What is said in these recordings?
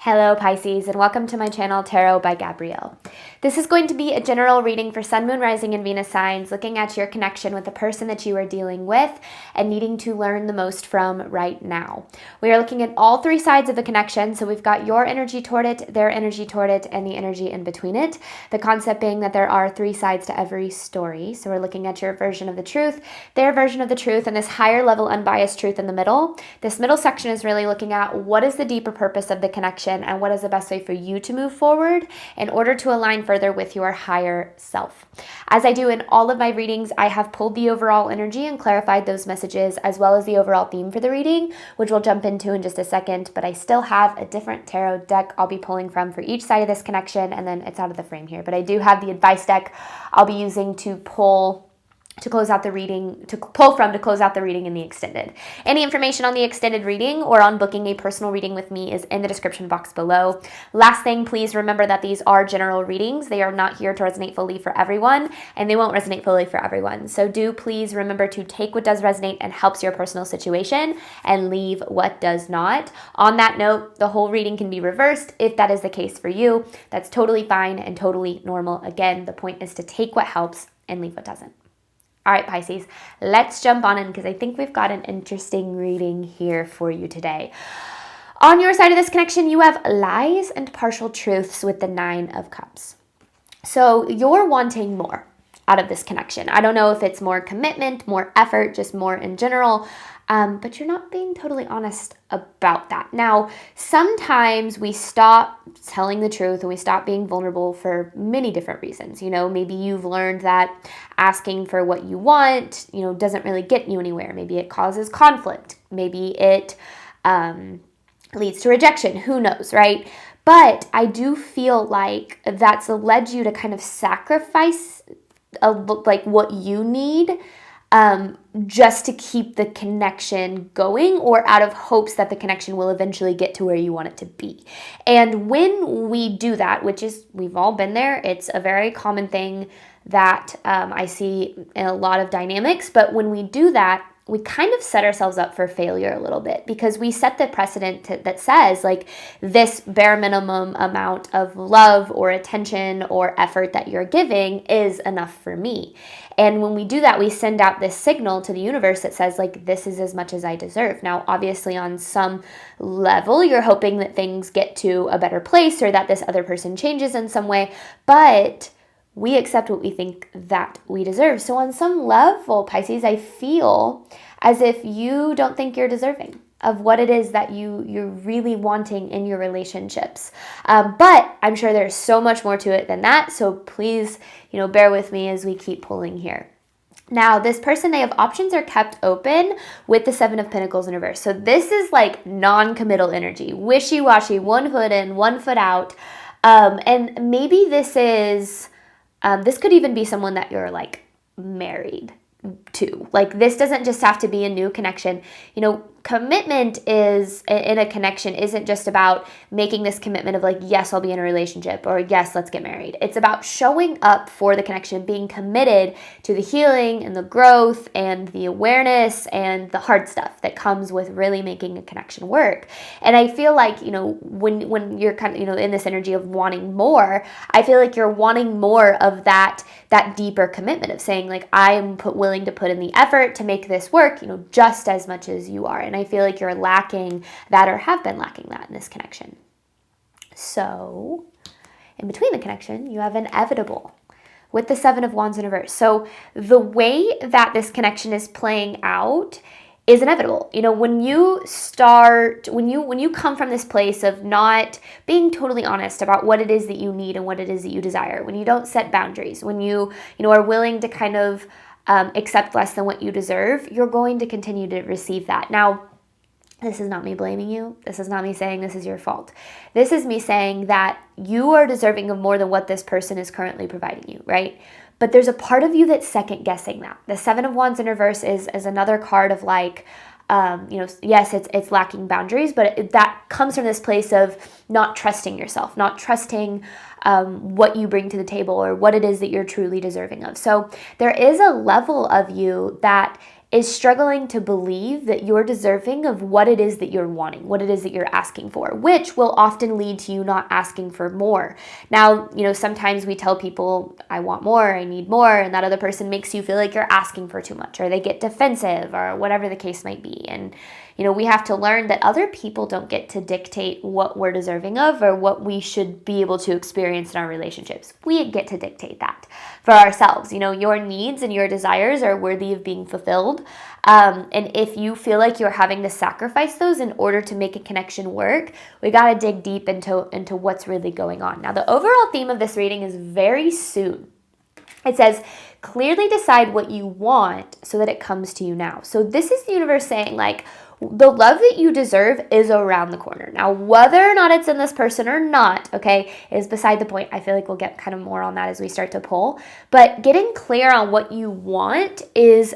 Hello Pisces, and welcome to my channel Tarot by Gabrielle. This is going to be a general reading for Sun, Moon, Rising, and Venus signs, looking at your connection with the person that you are dealing with and needing to learn the most from right now. We are looking at all three sides of the connection, so we've got your energy toward it, their energy toward it, and the energy in between it. The concept being that there are three sides to every story. So we're looking at your version of the truth, their version of the truth, and this higher level unbiased truth in the middle. This middle section is really looking at what is the deeper purpose of the connection and what is the best way for you to move forward in order to align further with your higher self. As I do in all of my readings, I have pulled the overall energy and clarified those messages as well as the overall theme for the reading, which we'll jump into in just a second, but I still have a different tarot deck I'll be pulling from for each side of this connection, and then it's out of the frame here. But I do have the advice deck I'll be using to pull to close out the reading, to close out the reading in the extended. Any information on the extended reading or on booking a personal reading with me is in the description box below. Last thing, please remember that these are general readings. They are not here to resonate fully for everyone, and they won't resonate fully for everyone. So do please remember to take what does resonate and helps your personal situation and leave what does not. On that note, the whole reading can be reversed if that is the case for you. That's totally fine and totally normal. Again, the point is to take what helps and leave what doesn't. All right, Pisces, let's jump on in because I think we've got an interesting reading here for you today. On your side of this connection, you have lies and partial truths with the Nine of Cups. So you're wanting more out of this connection. I don't know if it's more commitment, more effort, just more in general, but you're not being totally honest about that. Now, sometimes we stop telling the truth and we stop being vulnerable for many different reasons. You know, maybe you've learned that asking for what you want, doesn't really get you anywhere. Maybe it causes conflict. Maybe it leads to rejection. Who knows, right? But I do feel like that's led you to kind of sacrifice like what you need just to keep the connection going, or out of hopes that the connection will eventually get to where you want it to be. And when we do that, which is, we've all been there, it's a very common thing that I see in a lot of dynamics, but when we do that, we kind of set ourselves up for failure a little bit because we set the precedent that says like this bare minimum amount of love or attention or effort that you're giving is enough for me. And when we do that, we send out this signal to the universe that says like, this is as much as I deserve. Now, obviously on some level, you're hoping that things get to a better place or that this other person changes in some way, but we accept what we think that we deserve. So on some level, Pisces, I feel as if you don't think you're deserving of what it is that you're really wanting in your relationships. But I'm sure there's so much more to it than that. So please, bear with me as we keep pulling here. Now, this person, they have options are kept open with the Seven of Pentacles in reverse. So this is like non-committal energy, wishy-washy, one foot in, one foot out. And maybe this is... this could even be someone that you're like married to. Like this doesn't just have to be a new connection. Commitment is in a connection isn't just about making this commitment of like, yes, I'll be in a relationship or yes, let's get married. It's about showing up for the connection, being committed to the healing and the growth and the awareness and the hard stuff that comes with really making a connection work. And I feel like, when you're kind of, in this energy of wanting more, I feel like you're wanting more of that deeper commitment of saying like, I am willing to put in the effort to make this work, just as much as you are. And I feel like you're lacking that or have been lacking that in this connection. So in between the connection, you have inevitable with the Seven of Wands in reverse. So the way that this connection is playing out is inevitable. When you come from this place of not being totally honest about what it is that you need and what it is that you desire, when you don't set boundaries, when you are willing to kind of accept less than what you deserve, you're going to continue to receive that. Now, this is not me blaming you. This is not me saying this is your fault. This is me saying that you are deserving of more than what this person is currently providing you, right? But there's a part of you that's second guessing that. The Seven of Wands in reverse is another card of like, yes, it's lacking boundaries, but that comes from this place of not trusting yourself, not trusting what you bring to the table or what it is that you're truly deserving of. So there is a level of you that is struggling to believe that you're deserving of what it is that you're wanting, what it is that you're asking for, which will often lead to you not asking for more. Now, sometimes we tell people, I want more, I need more, and that other person makes you feel like you're asking for too much, or they get defensive, or whatever the case might be. And we have to learn that other people don't get to dictate what we're deserving of or what we should be able to experience in our relationships. We get to dictate that for ourselves. Your needs and your desires are worthy of being fulfilled. And if you feel like you're having to sacrifice those in order to make a connection work, we got to dig deep into what's really going on. Now, the overall theme of this reading is very soon. It says, clearly decide what you want so that it comes to you now. So this is the universe saying, like, the love that you deserve is around the corner. Now, whether or not it's in this person or not, okay, is beside the point. I feel like we'll get kind of more on that as we start to pull. But getting clear on what you want is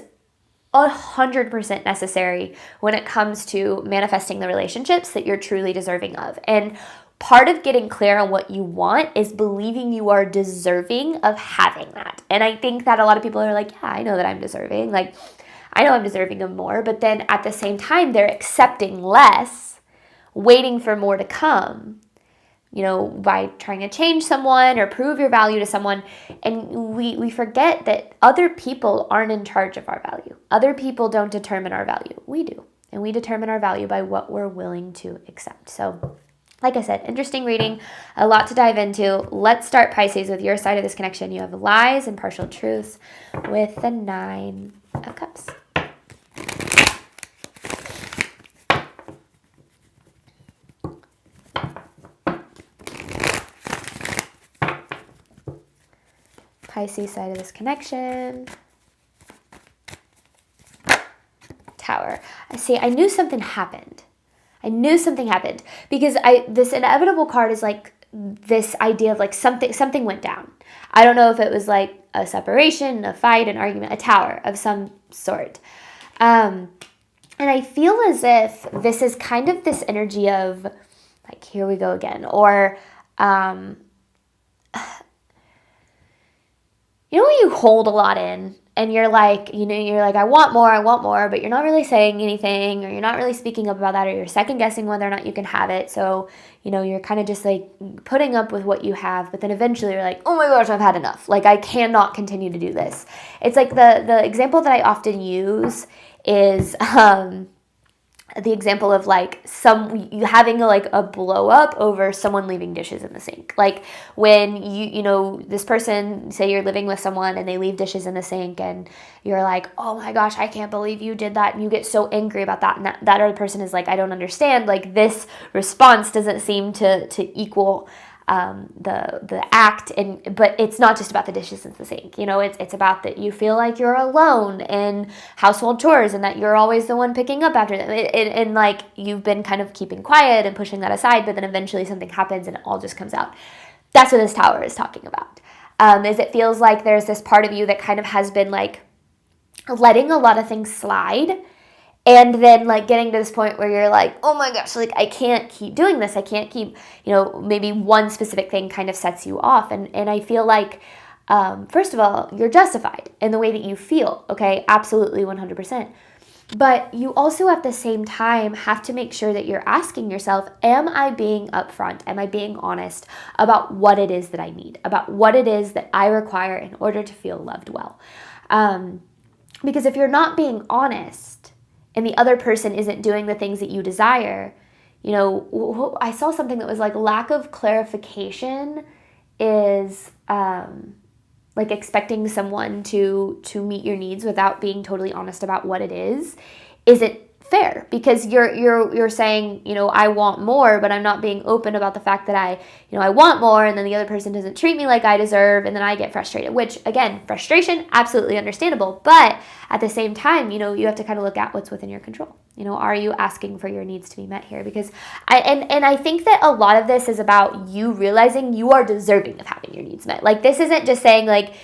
100% necessary when it comes to manifesting the relationships that you're truly deserving of. And part of getting clear on what you want is believing you are deserving of having that. And I think that a lot of people are like, yeah, I know that I'm deserving. Like, I know I'm deserving of more, but then at the same time, they're accepting less, waiting for more to come, by trying to change someone or prove your value to someone. And we forget that other people aren't in charge of our value. Other people don't determine our value. We do. And we determine our value by what we're willing to accept. So, like I said, interesting reading, a lot to dive into. Let's start, Pisces, with your side of this connection. You have lies and partial truths with the 9 of Cups. Pisces side of this connection. Tower. I knew something happened. Because this inevitable card is like this idea of like something went down. I don't know if it was like a separation, a fight, an argument, a tower of some sort. And I feel as if this is kind of this energy of like, here we go again. Or, when you hold a lot in and you're like, I want more, but you're not really saying anything, or you're not really speaking up about that, or you're second guessing whether or not you can have it. So, you're kind of just like putting up with what you have, but then eventually you're like, oh my gosh, I've had enough. Like, I cannot continue to do this. It's like the example that I often use is, the example of like you having a blow up over someone leaving dishes in the sink. Like when this person, say you're living with someone and they leave dishes in the sink and you're like, oh my gosh, I can't believe you did that. And you get so angry about that. And that other person is like, I don't understand. Like, this response doesn't seem to equal the act, but it's not just about the dishes in the sink. It's about that you feel like you're alone in household chores and that you're always the one picking up after them, and like you've been kind of keeping quiet and pushing that aside, but then eventually something happens and it all just comes out. That's what this tower is talking about. Is it feels like there's this part of you that kind of has been like letting a lot of things slide. And then like getting to this point where you're like, oh my gosh, like I can't keep doing this. I can't keep, maybe one specific thing kind of sets you off. And I feel like, first of all, you're justified in the way that you feel. Okay, absolutely 100%. But you also at the same time have to make sure that you're asking yourself, am I being upfront? Am I being honest about what it is that I need? About what it is that I require in order to feel loved well? Because if you're not being honest, and the other person isn't doing the things that you desire, I saw something that was like lack of clarification is like expecting someone to meet your needs without being totally honest about what it is isn't fair, because you're saying, I want more, but I'm not being open about the fact that I want more, and then the other person doesn't treat me like I deserve, and then I get frustrated, which again, frustration, absolutely understandable. But at the same time, you have to kind of look at what's within your control. Are you asking for your needs to be met here? Because I think that a lot of this is about you realizing you are deserving of having your needs met. Like, this isn't just saying like,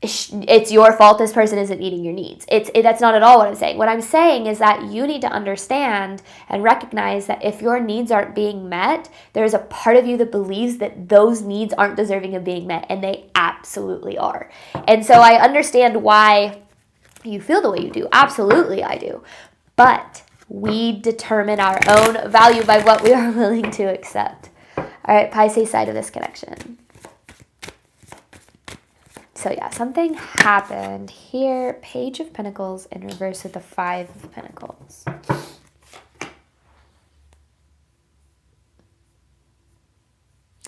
it's your fault this person isn't meeting your needs. That's not at all what I'm saying. What I'm saying is that you need to understand and recognize that if your needs aren't being met, there's a part of you that believes that those needs aren't deserving of being met, and they absolutely are. And so I understand why you feel the way you do. Absolutely, I do. But we determine our own value by what we are willing to accept. All right, Pisces side of this connection. So yeah, something happened here. Page of Pentacles in reverse with the Five of Pentacles.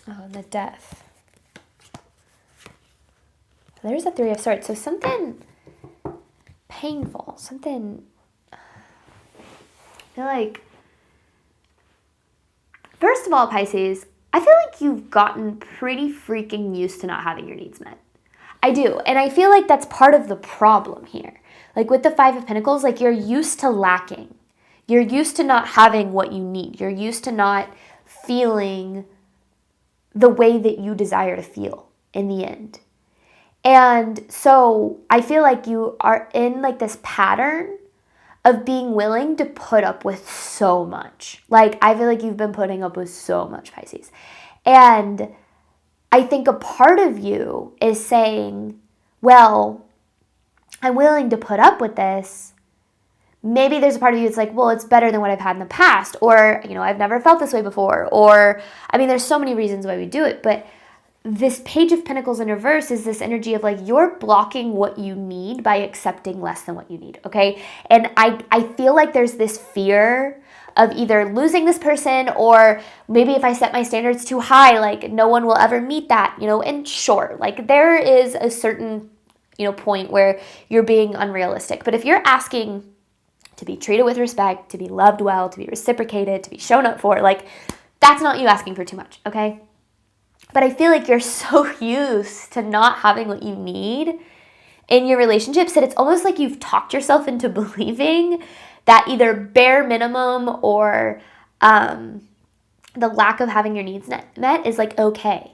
Oh, and the Death. There's a Three of Swords. So something painful, something, I feel like, first of all, Pisces, I feel like you've gotten pretty freaking used to not having your needs met. I do. And I feel like that's part of the problem here. Like with the Five of Pentacles, like you're used to lacking. You're used to not having what you need. You're used to not feeling the way that you desire to feel in the end. And so I feel like you are in like this pattern of being willing to put up with so much. Like I feel like you've been putting up with so much, Pisces. And I think a part of you is saying, well, I'm willing to put up with this. Maybe there's a part of you that's like, well, it's better than what I've had in the past. Or, I've never felt this way before. Or, there's so many reasons why we do it. But this Page of Pentacles in reverse is this energy of like, you're blocking what you need by accepting less than what you need, okay? And I feel like there's this fear of either losing this person, or maybe if I set my standards too high, like no one will ever meet that, and sure, like there is a certain, point where you're being unrealistic. But if you're asking to be treated with respect, to be loved well, to be reciprocated, to be shown up for, like that's not you asking for too much, okay? But I feel like you're so used to not having what you need in your relationships that it's almost like you've talked yourself into believing that either bare minimum or the lack of having your needs met is like okay.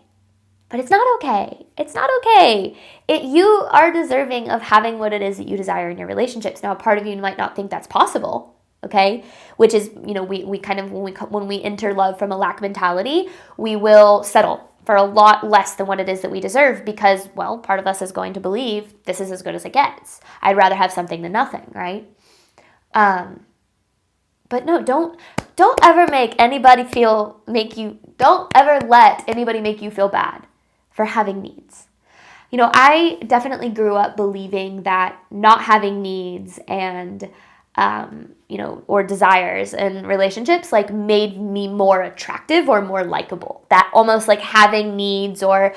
But it's not okay. It's not okay. You are deserving of having what it is that you desire in your relationships. Now, a part of you might not think that's possible, okay? Which is, we kind of, when we enter love from a lack mentality, we will settle for a lot less than what it is that we deserve because, well, part of us is going to believe this is as good as it gets. I'd rather have something than nothing, right? But no, don't ever don't ever let anybody make you feel bad for having needs. I definitely grew up believing that not having needs and or desires in relationships like made me more attractive or more likable. That almost like having needs or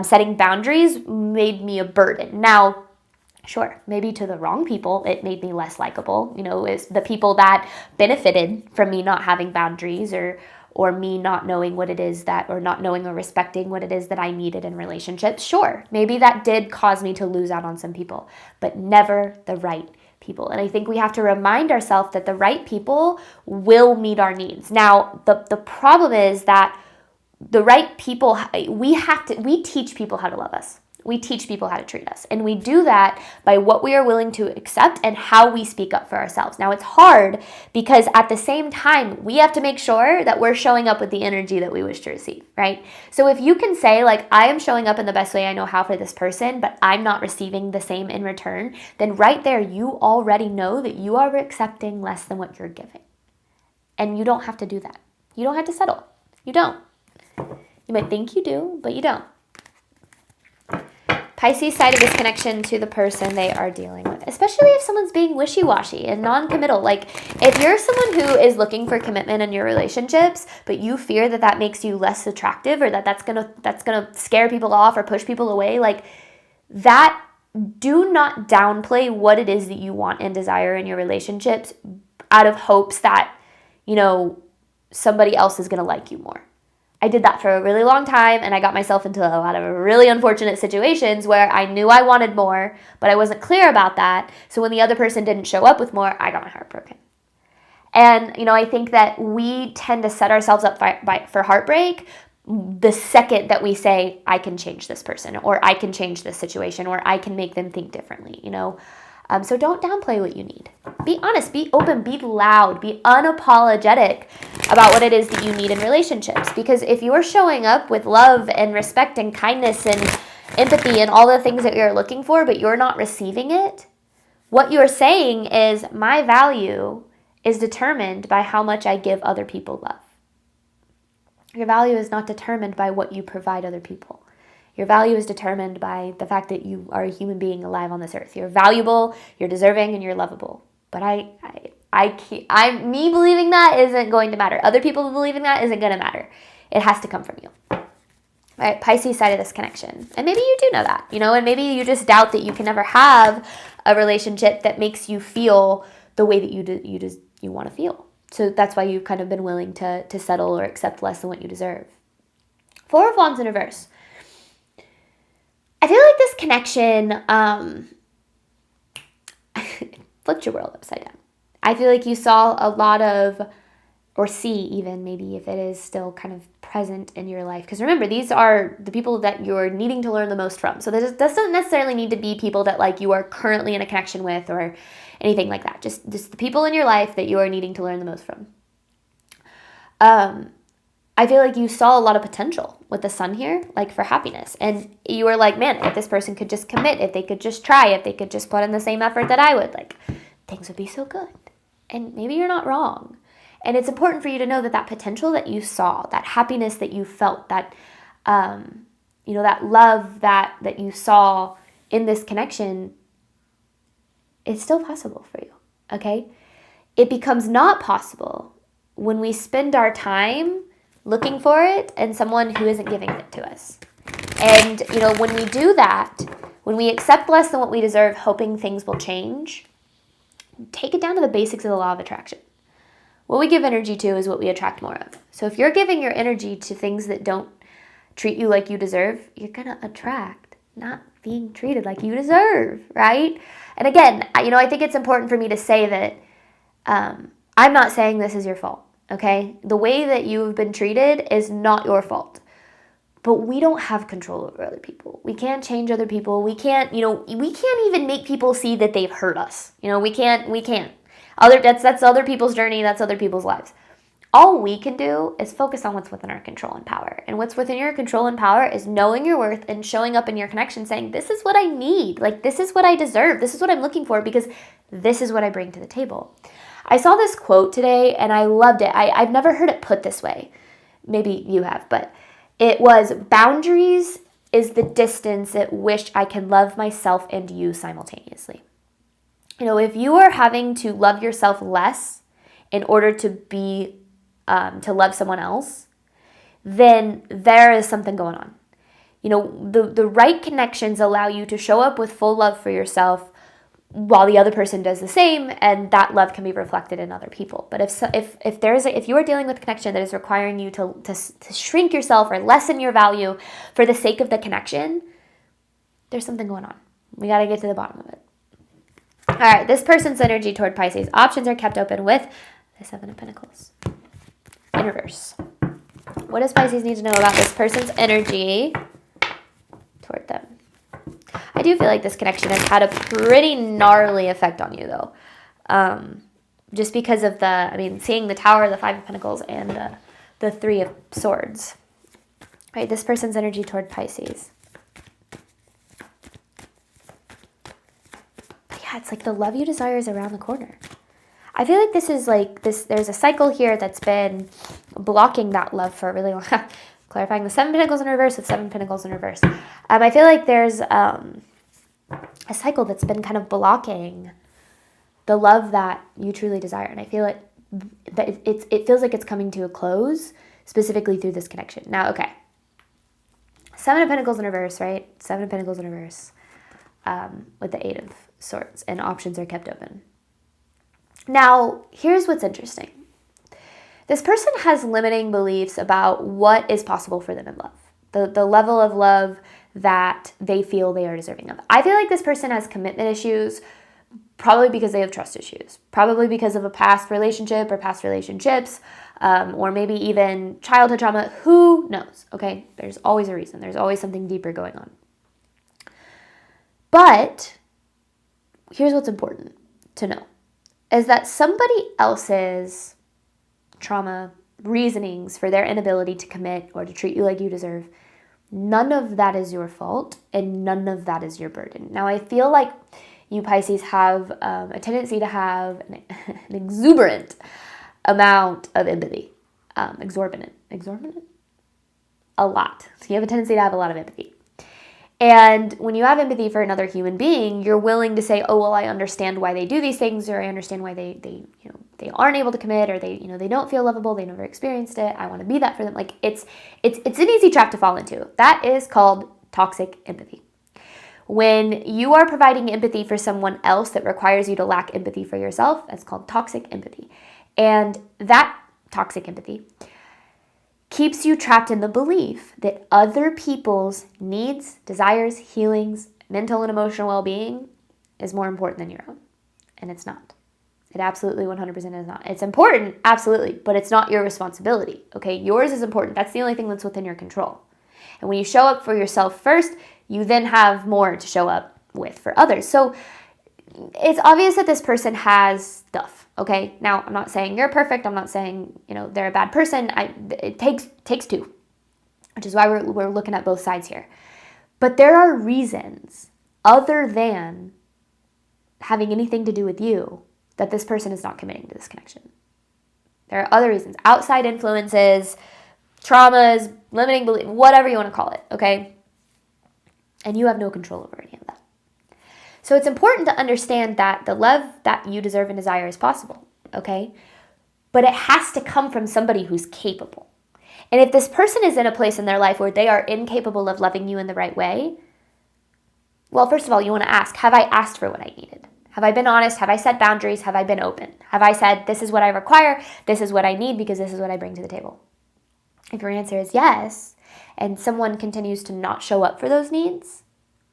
setting boundaries made me a burden. Now, sure, maybe to the wrong people, it made me less likable. It's the people that benefited from me not having boundaries or me not knowing what it is that, or not knowing or respecting what it is that I needed in relationships. Sure, maybe that did cause me to lose out on some people, but never the right people. And I think we have to remind ourselves that the right people will meet our needs. Now, the problem is that the right people, we teach people how to love us. We teach people how to treat us. And we do that by what we are willing to accept and how we speak up for ourselves. Now, it's hard because at the same time, we have to make sure that we're showing up with the energy that we wish to receive, right? So if you can say, like, I am showing up in the best way I know how for this person, but I'm not receiving the same in return, then right there, you already know that you are accepting less than what you're giving. And you don't have to do that. You don't have to settle. You don't. You might think you do, but you don't. Pisces side of this connection to the person they are dealing with, especially if someone's being wishy-washy and non-committal. Like if you're someone who is looking for commitment in your relationships, but you fear that that makes you less attractive or that's gonna scare people off or push people away, like that, do not downplay what it is that you want and desire in your relationships out of hopes that, somebody else is gonna like you more. I did that for a really long time, and I got myself into a lot of really unfortunate situations where I knew I wanted more, but I wasn't clear about that. So when the other person didn't show up with more, I got my heart broken. And, I think that we tend to set ourselves up for heartbreak the second that we say, I can change this person, or I can change this situation, or I can make them think differently, So don't downplay what you need. Be honest, be open, be loud, be unapologetic about what it is that you need in relationships. Because if you're showing up with love and respect and kindness and empathy and all the things that you're looking for, but you're not receiving it, What you're saying is my value is determined by how much I give other people love. Your value is not determined by what you provide other people. Your value is determined by the fact that you are a human being alive on this earth. You're valuable, you're deserving, and you're lovable. But me believing that isn't going to matter. Other people believing that isn't going to matter. It has to come from you. All right, Pisces side of this connection. And maybe you do know that, and maybe you just doubt that you can never have a relationship that makes you feel the way that you want to feel. So that's why you've kind of been willing to settle or accept less than what you deserve. Four of Wands in reverse. I feel like this connection flipped your world upside down. I feel like you saw a lot of, or see even maybe if it is still kind of present in your life. Because remember, these are the people that you're needing to learn the most from. So this doesn't necessarily need to be people that like you are currently in a connection with or anything like that. Just the people in your life that you are needing to learn the most from. I feel like you saw a lot of potential with the sun here, like for happiness. And you were like, man, if this person could just commit, if they could just try, if they could just put in the same effort that I would, like things would be so good. And maybe you're not wrong. And it's important for you to know that potential that you saw, that happiness that you felt, that, that love that you saw in this connection is still possible for you, okay? It becomes not possible when we spend our time looking for it and someone who isn't giving it to us. And, when we do that, when we accept less than what we deserve, hoping things will change, take it down to the basics of the law of attraction. What we give energy to is what we attract more of. So if you're giving your energy to things that don't treat you like you deserve, you're going to attract not being treated like you deserve, right? And again, I think it's important for me to say that I'm not saying this is your fault, okay? The way that you've been treated is not your fault. But we don't have control over other people. We can't change other people. We can't even make people see that they've hurt us. We can't. That's other people's journey. That's other people's lives. All we can do is focus on what's within our control and power. And what's within your control and power is knowing your worth and showing up in your connection saying, this is what I need. Like, this is what I deserve. This is what I'm looking for because this is what I bring to the table. I saw this quote today and I loved it. I've never heard it put this way. Maybe you have, but it was, boundaries is the distance at which I can love myself and you simultaneously. If you are having to love yourself less in order to love someone else, then there is something going on. The right connections allow you to show up with full love for yourself while the other person does the same, and that love can be reflected in other people. But if you are dealing with a connection that is requiring you to shrink yourself or lessen your value for the sake of the connection, there's something going on. We got to get to the bottom of it. All right, this person's energy toward Pisces. Options are kept open with the Seven of Pentacles in reverse. What does Pisces need to know about this person's energy toward them? I do feel like this connection has had a pretty gnarly effect on you, though. Just because of seeing the Tower, the Five of Pentacles, and the Three of Swords. Right, this person's energy toward Pisces. But yeah, it's like the love you desire is around the corner. I feel like there's a cycle here that's been blocking that love for a really long time. Clarifying the Seven Pentacles in reverse with Seven Pentacles in reverse. I feel like there's a cycle that's been kind of blocking the love that you truly desire. And I feel like that it feels like it's coming to a close, specifically through this connection. Now, okay. Seven of Pentacles in reverse, right? Seven of Pentacles in reverse with the Eight of Swords, and options are kept open. Now, here's what's interesting. This person has limiting beliefs about what is possible for them in love, the level of love that they feel they are deserving of. I feel like this person has commitment issues, probably because they have trust issues, probably because of a past relationship or past relationships, or maybe even childhood trauma. Who knows? Okay, there's always a reason. There's always something deeper going on. But here's what's important to know, is that somebody else's trauma, reasonings for their inability to commit or to treat you like you deserve, none of that is your fault and none of that is your burden. Now, I feel like, you Pisces have a tendency to have an exuberant amount of empathy. Exorbitant? A lot. So you have a tendency to have a lot of empathy. And when you have empathy for another human being, you're willing to say, oh, well, I understand why they do these things, or I understand why they aren't able to commit, or they don't feel lovable, they never experienced it. I want to be that for them. Like it's an easy trap to fall into. That is called toxic empathy. When you are providing empathy for someone else that requires you to lack empathy for yourself, that's called toxic empathy. And that toxic empathy keeps you trapped in the belief that other people's needs, desires, healings, mental and emotional well-being is more important than your own. And it's not. It absolutely 100% is not. It's important, absolutely, but it's not your responsibility, okay? Yours is important. That's the only thing that's within your control. And when you show up for yourself first, you then have more to show up with for others. So it's obvious that this person has stuff. Okay, now I'm not saying you're perfect. I'm not saying, they're a bad person. It takes two, which is why we're looking at both sides here. But there are reasons other than having anything to do with you that this person is not committing to this connection. There are other reasons, outside influences, traumas, limiting belief, whatever you want to call it, okay? And you have no control over any of that. So it's important to understand that the love that you deserve and desire is possible, okay? But it has to come from somebody who's capable. And if this person is in a place in their life where they are incapable of loving you in the right way, well, first of all, you want to ask, have I asked for what I needed? Have I been honest? Have I set boundaries? Have I been open? Have I said, this is what I require, this is what I need, because this is what I bring to the table? If your answer is yes, and someone continues to not show up for those needs,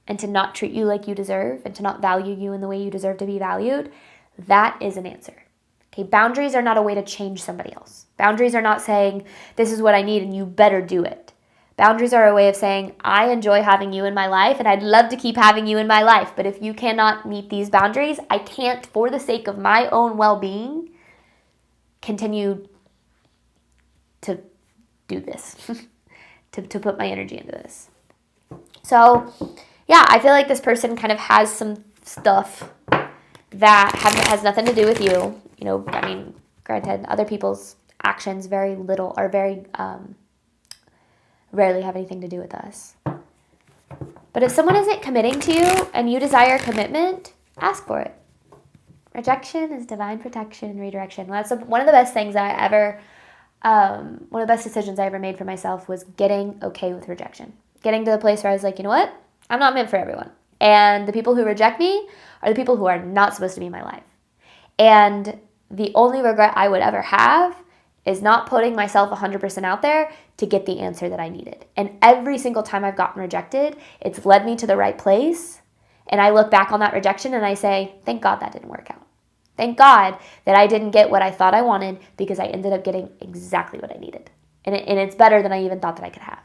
and to not treat you like you deserve, and to not value you in the way you deserve to be valued, that is an answer. Okay, boundaries are not a way to change somebody else. Boundaries are not saying, this is what I need and you better do it. Boundaries are a way of saying, I enjoy having you in my life and I'd love to keep having you in my life, but if you cannot meet these boundaries, I can't, for the sake of my own well-being, continue to do this, to put my energy into this. So, yeah, I feel like this person kind of has some stuff that has nothing to do with you. Granted, other people's actions very rarely have anything to do with us. But if someone isn't committing to you and you desire commitment, ask for it. Rejection is divine protection and redirection. That's one of the best things that one of the best decisions I ever made for myself was getting okay with rejection. Getting to the place where I was like, you know what? I'm not meant for everyone. And the people who reject me are the people who are not supposed to be in my life. And the only regret I would ever have is not putting myself 100% out there to get the answer that I needed. And every single time I've gotten rejected, it's led me to the right place. And I look back on that rejection and I say, thank God that didn't work out. Thank God that I didn't get what I thought I wanted, because I ended up getting exactly what I needed. And it's better than I even thought that I could have.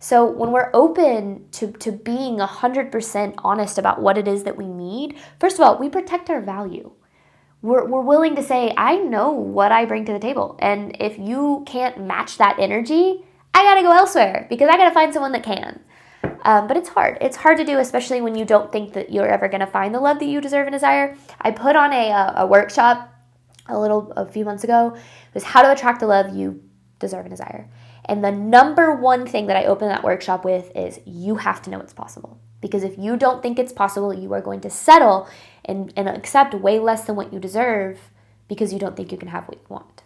So when we're open to being 100% honest about what it is that we need, first of all, we protect our value. We're willing to say, I know what I bring to the table. And if you can't match that energy, I got to go elsewhere, because I got to find someone that can. But it's hard. It's hard to do, especially when you don't think that you're ever going to find the love that you deserve and desire. I put on a workshop a few months ago. It was how to attract the love you deserve and desire. And the number one thing that I opened that workshop with is you have to know it's possible. Because if you don't think it's possible, you are going to settle and accept way less than what you deserve, because you don't think you can have what you want.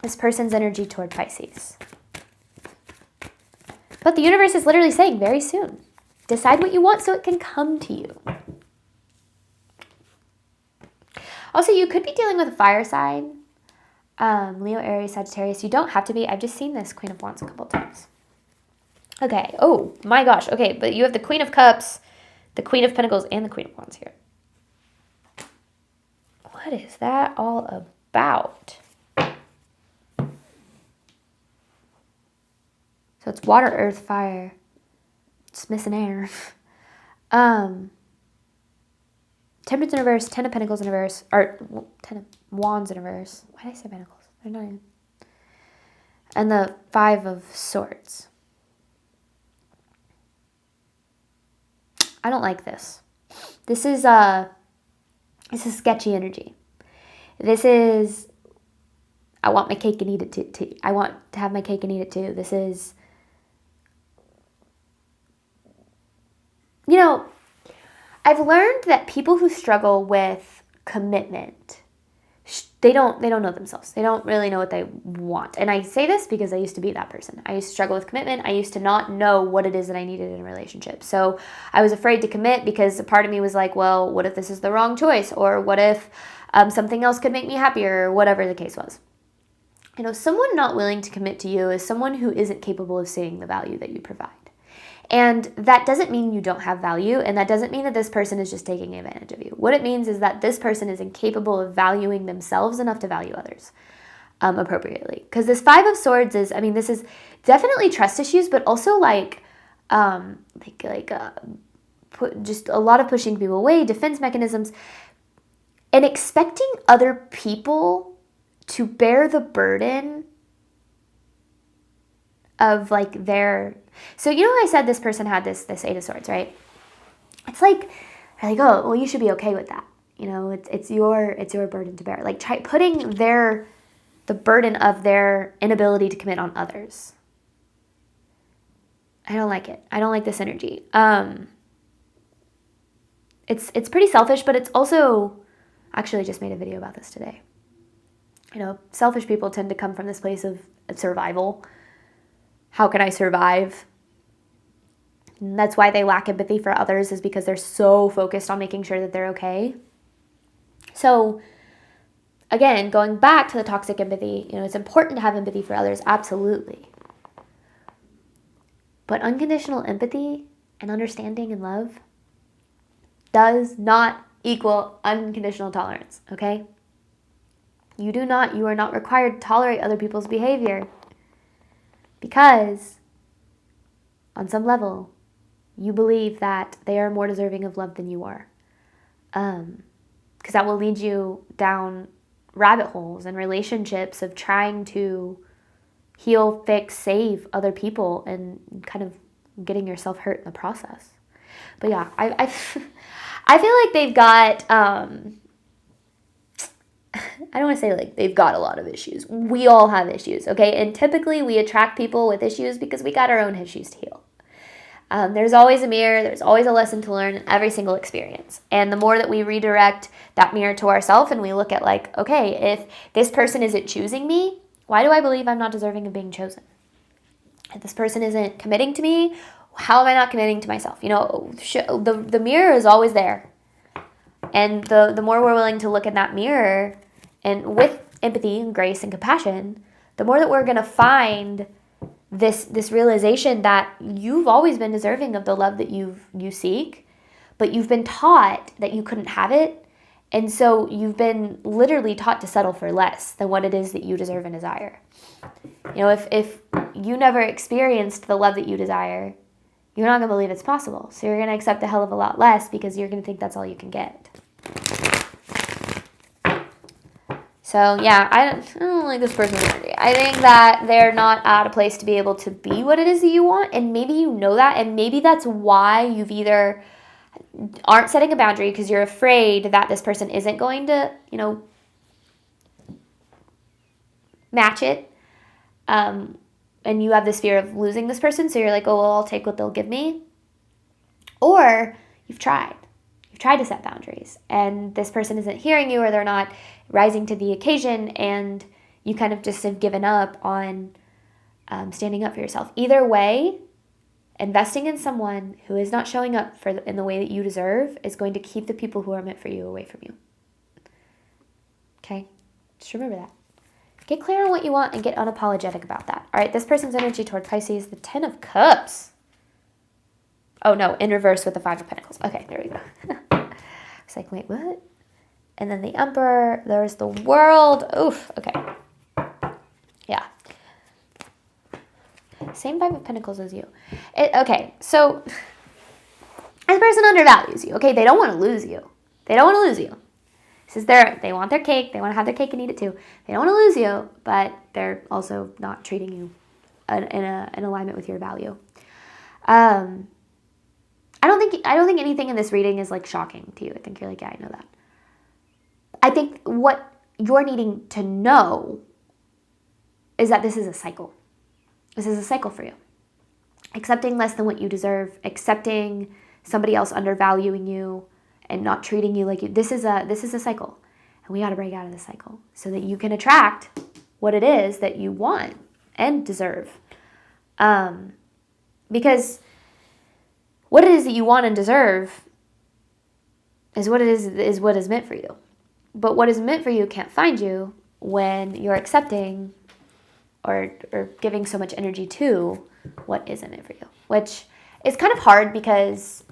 This person's energy toward Pisces. But the universe is literally saying very soon, decide what you want so it can come to you. Also, you could be dealing with a fire sign. Leo, Aries, Sagittarius. You don't have to be. I've just seen this Queen of Wands a couple times. Okay. Oh my gosh. Okay. But you have the Queen of Cups, the Queen of Pentacles, and the Queen of Wands here. What is that all about? So it's water, earth, fire. It's missing air. Temperance in reverse, Ten of Pentacles in reverse, or Ten of Wands in reverse. Why did I say Pentacles? They're not even. And the Five of Swords. I don't like this. This is sketchy energy. This is, I want my cake and eat it too. I want to have my cake and eat it too. This is, I've learned that people who struggle with commitment, they don't know themselves. They don't really know what they want. And I say this because I used to be that person. I used to struggle with commitment. I used to not know what it is that I needed in a relationship. So I was afraid to commit because a part of me was like, well, what if this is the wrong choice? Or what if something else could make me happier? Or whatever the case was. Someone not willing to commit to you is someone who isn't capable of seeing the value that you provide. And that doesn't mean you don't have value, and that doesn't mean that this person is just taking advantage of you. What it means is that this person is incapable of valuing themselves enough to value others appropriately. Because this Five of Swords is, this is definitely trust issues, but also just a lot of pushing people away, defense mechanisms, and expecting other people to bear the burden of their. So I said this person had this Eight of Swords, right? It's like, oh, well, you should be okay with that. It's your burden to bear. Try putting the burden of their inability to commit on others. I don't like it. I don't like this energy. It's pretty selfish, but it's also, actually I just made a video about this today. Selfish people tend to come from this place of survival. How can I survive? And that's why they lack empathy for others, is because they're so focused on making sure that they're okay. So again, going back to the toxic empathy, it's important to have empathy for others, absolutely. But unconditional empathy and understanding and love does not equal unconditional tolerance, okay? You are not required to tolerate other people's behavior, because on some level, you believe that they are more deserving of love than you are. Because that will lead you down rabbit holes and relationships of trying to heal, fix, save other people and kind of getting yourself hurt in the process. But yeah, I feel like they've got, I don't want to say they've got a lot of issues. We all have issues, okay? And typically we attract people with issues because we got our own issues to heal. There's always a mirror. There's always a lesson to learn in every single experience. And the more that we redirect that mirror to ourselves and we look at okay, if this person isn't choosing me, why do I believe I'm not deserving of being chosen? If this person isn't committing to me, how am I not committing to myself? The mirror is always there. And the more we're willing to look in that mirror, and with empathy and grace and compassion, the more that we're going to find this realization that you've always been deserving of the love that you seek, but you've been taught that you couldn't have it. And so you've been literally taught to settle for less than what it is that you deserve and desire. If you never experienced the love that you desire, you're not going to believe it's possible. So you're going to accept a hell of a lot less because you're going to think that's all you can get. So yeah, I don't like this person's energy. I think that they're not at a place to be able to be what it is that you want. And maybe you know that. And maybe that's why you've either aren't setting a boundary because you're afraid that this person isn't going to, match it. And you have this fear of losing this person. So you're like, oh, well, I'll take what they'll give me. Or you've tried to set boundaries and this person isn't hearing you, or they're not rising to the occasion, and you kind of just have given up on standing up for yourself. Either way, investing in someone who is not showing up in the way that you deserve is going to keep the people who are meant for you away from you. Okay? Just remember that. Get clear on what you want and get unapologetic about that. All right, this person's energy toward Pisces, the Ten of Cups. Oh, no, in reverse with the Five of Pentacles. Okay, there we go. I was like, wait, what? And then the Emperor, there's the World. Oof, okay. Yeah. Same Five of Pentacles as you. Okay, so this person undervalues you. Okay, they don't want to lose you. They don't want to lose you. This is they want their cake. They want to have their cake and eat it too. They don't want to lose you, but they're also not treating you in alignment with your value. I don't think anything in this reading is like shocking to you. I think you're like, yeah, I know that. I think what you're needing to know is that this is a cycle. This is a cycle for you. Accepting less than what you deserve, accepting somebody else undervaluing you and not treating you like you. This is a cycle. And we got to break out of this cycle so that you can attract what it is that you want and deserve. Because what it is that you want and deserve is what is meant for you. But what is meant for you can't find you when you're accepting or giving so much energy to what isn't meant for you, which is kind of hard because,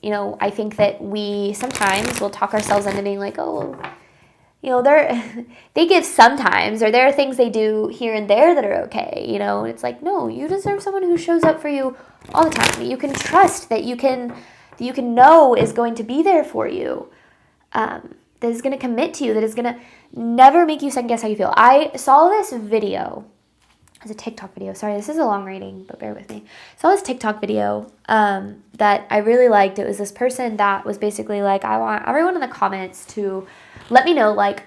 you know, I think that we sometimes will talk ourselves into being like, oh, you know, they give sometimes, or there are things they do here and there that are okay, you know, and it's like, no, you deserve someone who shows up for you all the time, that you can trust, that you can know is going to be there for you, that is going to commit to you, that is going to never make you second guess how you feel. I saw this video. It's a TikTok video. Sorry, this is a long reading, but bear with me. I saw this TikTok video that I really liked. It was this person that was basically like, I want everyone in the comments to let me know, like,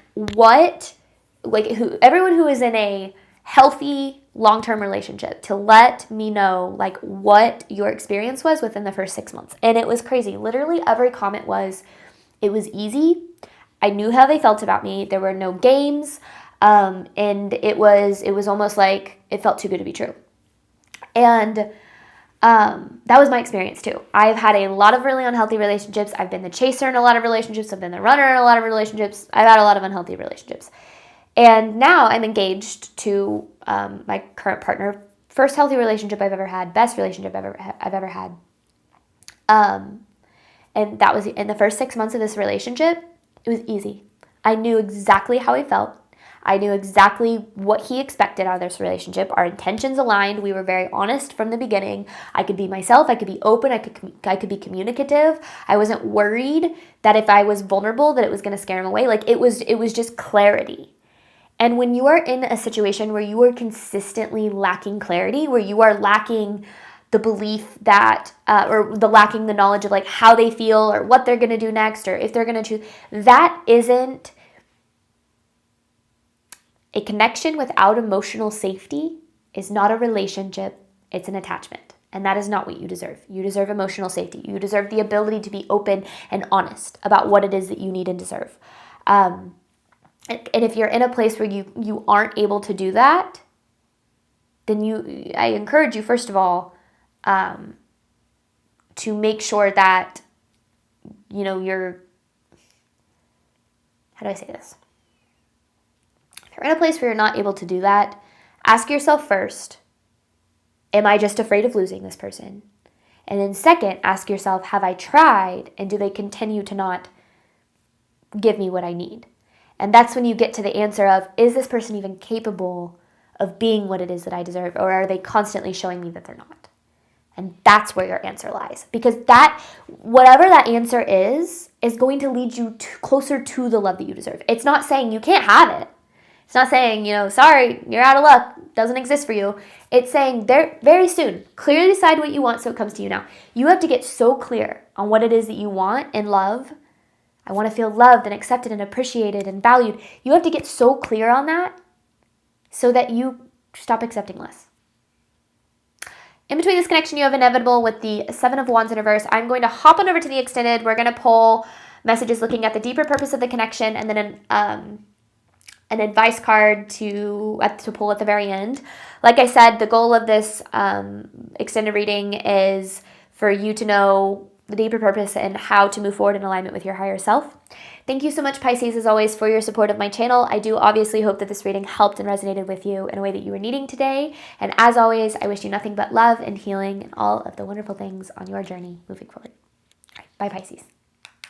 everyone who is in a healthy long-term relationship, to let me know, like, what your experience was within the first 6 months. And it was crazy. Literally every comment was, it was easy. I knew how they felt about me. There were no games. And it was almost like it felt too good to be true. And that was my experience too. I've had a lot of really unhealthy relationships. I've been the chaser in a lot of relationships. I've been the runner in a lot of relationships. I've had a lot of unhealthy relationships. And now I'm engaged to my current partner. First healthy relationship I've ever had. Best relationship I've ever had. And that was in the first 6 months of this relationship. It was easy. I knew exactly how he felt. I knew exactly what he expected out of this relationship. Our intentions aligned. We were very honest from the beginning. I could be myself. I could be open. I could be communicative. I wasn't worried that if I was vulnerable that it was going to scare him away. Like, it was just clarity. And when you are in a situation where you are consistently lacking clarity, where you are lacking the belief that, lacking the knowledge of like how they feel or what they're going to do next or if they're going to choose, that isn't a connection without emotional safety is not a relationship, it's an attachment. And that is not what you deserve. You deserve emotional safety. You deserve the ability to be open and honest about what it is that you need and deserve. And if you're in a place where you aren't able to do that, then I encourage you, first of all, to make sure that, you know, how do I say this? If you're in a place where you're not able to do that, ask yourself first, am I just afraid of losing this person? And then second, ask yourself, have I tried, and do they continue to not give me what I need? And that's when you get to the answer of, is this person even capable of being what it is that I deserve, or are they constantly showing me that they're not? And that's where your answer lies. Because whatever that answer is going to lead you closer to the love that you deserve. It's not saying you can't have it. It's not saying, you know, sorry, you're out of luck, doesn't exist for you. It's saying very soon, clearly decide what you want so it comes to you now. You have to get so clear on what it is that you want in love. I want to feel loved and accepted and appreciated and valued. You have to get so clear on that so that you stop accepting less. In between this connection, you have inevitable with the Seven of Wands in reverse. I'm going to hop on over to the extended. We're going to pull messages looking at the deeper purpose of the connection, and then an advice card to pull at the very end. Like I said, the goal of this extended reading is for you to know the deeper purpose and how to move forward in alignment with your higher self. Thank you so much, Pisces, as always, for your support of my channel. I do obviously hope that this reading helped and resonated with you in a way that you were needing today. And as always, I wish you nothing but love and healing and all of the wonderful things on your journey moving forward. All right, bye, Pisces.